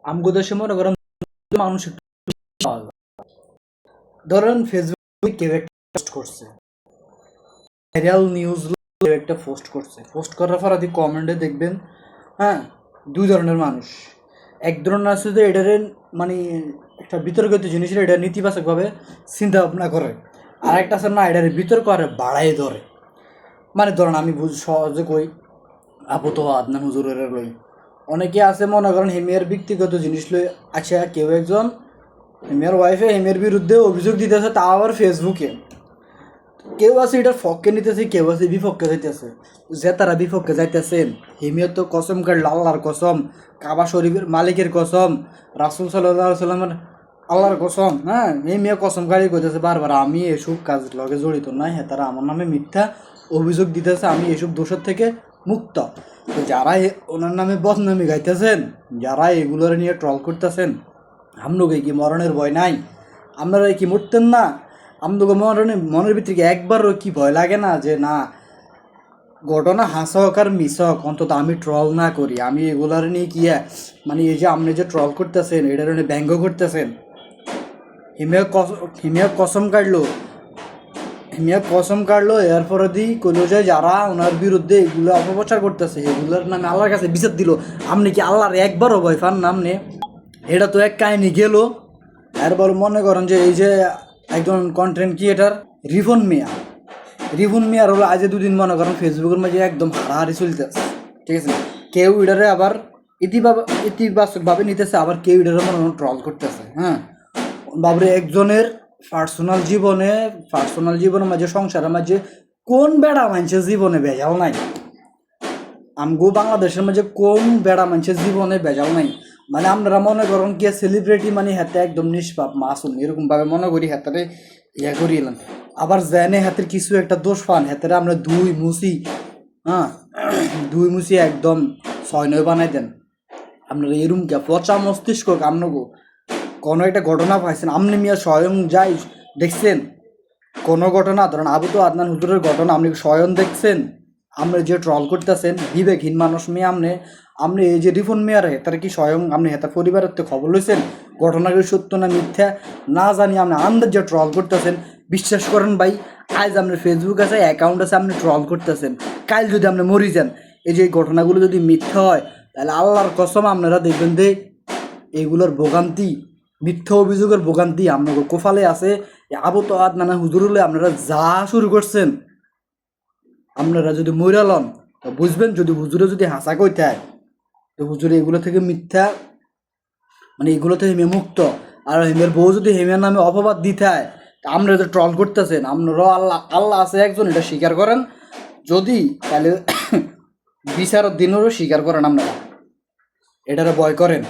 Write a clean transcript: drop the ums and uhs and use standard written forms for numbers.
আমগো দেশে মনে করেন মানুষ একটু পাওয়া যায়। ধরেন ফেসবুকে কেউ একটা পোস্ট করছে, ভাইরাল নিউজ কেউ একটা পোস্ট করছে, পোস্ট করার পর আদি কমেন্টে দেখবেন, হ্যাঁ, দুই ধরনের মানুষ। এক ধরনের আছে যে এটারে মানে একটা বিতর্কিত জিনিসের এটা নেতিবাচকভাবে চিন্তা ভাবনা করে, আর একটা আছে না এটার বিতর্ক করে বাড়াই ধরে। মানে ধরেন আমি সহজে কই, আপু তো আদনান হুজুরের লই অনেকে আছে মনে করেন হেমিয়ার ব্যক্তিগত জিনিস লই। আচ্ছা, কেউ একজন হেমিয়ার ওয়াইফে হেমিয়ার বিরুদ্ধে অভিযোগ দিতেছে, তা আবার ফেসবুকে। কেউ আছে এটার পক্ষে নিতেছে, কেউ আছে বিপক্ষে যাইতেছে। যে তারা বিপক্ষে যাইতেছেন, হেমিয়ার তো কসম কাটল আল্লাহর কসম, কাবা শরীফের মালিকের কসম, রাসুল সাল্লাহ সাল্লামের আল্লাহর কসম, হ্যাঁ, হেমিয়া কসম কাড়ি করতেছে বারবার আমি এসব কাজ লগে জড়িত নাই, হ্যাঁ তারা আমার নামে মিথ্যা অভিযোগ দিতেছে, আমি এসব দোষের থেকে মুক্ত। তো যারা ওনার নামে বদনামি গাইতেছেন, যারা এগুলোর নিয়ে ট্রল করতেছেন, আমলোকে কি মরণের ভয় নাই? আপনারা কি মরতেন না? আমলোকে মনের ভিতরে একবারও কি ভয় লাগে না যে না ঘটনা হাসক আর মিশক অন্তত আমি ট্রল না করি? আমি এগুলার নিয়ে কি মানে এই যে আপনি যে ট্রল করতেছেন এটার নিয়ে ব্যঙ্গ করতেছেন। হিমিয়া কসম কাটলো এরপরে দি কইলো যে যারা ওনার বিরুদ্ধে এগুলো অপপ্রচার করতেছে এগুলোর নামে আল্লাহর কাছে বিচার দিল। আপনি কি আল্লাহর একবারও ভয় পান না? আপনি এটা তো এক কাহিনী গেল। এরপর মনে করেন যে এই যে একজন কন্টেন্ট ক্রিয়েটার রিফুন মিয়ার হলো আজ দুদিন মনে করেন ফেসবুকের মাঝে একদম হারাহারি চলতেছে, ঠিক আছে? কেউ এটারে আবার ইতিবাচকভাবে নিতেছে, আবার কেউ এটারে মনে করেন ট্রল করতেছে। হ্যাঁ, বাবরে একজনের পার্সোনাল জীবনের মাঝে, সংসারের মাঝে কোন বেড়া মানুষের জীবনে ভেজাল নাই? আমগো বাংলাদেশের মাঝে কোন বেড়া মানুষের জীবনে ভেজাল নাই? মানে আপনারা মনে করেন কি সেলিব্রিটি মানে হাতে একদম নিষ্পাপ মাসুম এরকমভাবে মনে করি, হাতে করি এলাম। আবার জেনে হাতের কিছু একটা দোষ পান, হাতে আমরা দুই মুছি একদম 6-9 বানাই দেন। আপনারা এরকম কে পচা মস্তিষ্ক আপনাকে কোনো একটা ঘটনা পাইছেন আপনি মিয়া স্বয়ং যাই দেখছেন? কোনো ঘটনা ধরেন আবু তো আদনান হুজুরের ঘটনা আপনি স্বয়ং দেখছেন? আপনি যে ট্রল করতেছেন বিবেকহীন মানুষ মেয়ে, আপনি এই যে রিফন মেয়ার তারা কি স্বয়ং আপনি হেতার পরিবারের তো খবর লইছেন ঘটনাগুলো সত্য না মিথ্যা না জানি আপনি আন্দাজ যে ট্রল করতেছেন? বিশ্বাস করেন ভাই, আজ আপনার ফেসবুক আছে, অ্যাকাউন্ট আছে, আপনি ট্রল করতেছেন, কাল যদি আপনি মরি যান, এই যে ঘটনাগুলো যদি মিথ্যা হয় তাহলে আল্লাহর কসম আপনারা দেখবেন যে এইগুলোর ভোগান্তি, মিথ্যা অভিযোগের ভোগান্তি আপনাদের কোফালে আছে। আবু তো আদনান হুজুরুলে আপনারা যা শুরু করছেন, আপনারা যদি মইরা লন তো বুঝবেন, যদি হুজুরে যদি হাসা কইতে হয় তো হুজুরে এগুলো থেকে মিথ্যা মানে এগুলো থেকে হেমে মুক্ত। আর হেমের বউ যদি হেমের নামে অপবাদ দিতে হয় তা আপনারা যে ট্রল করতেছেন, আপনারাও আল্লাহ আছে একজন এটা স্বীকার করেন, যদি তাহলে বিচারের দিনেরও স্বীকার করেন, আপনারা এটারে ভয় করেন।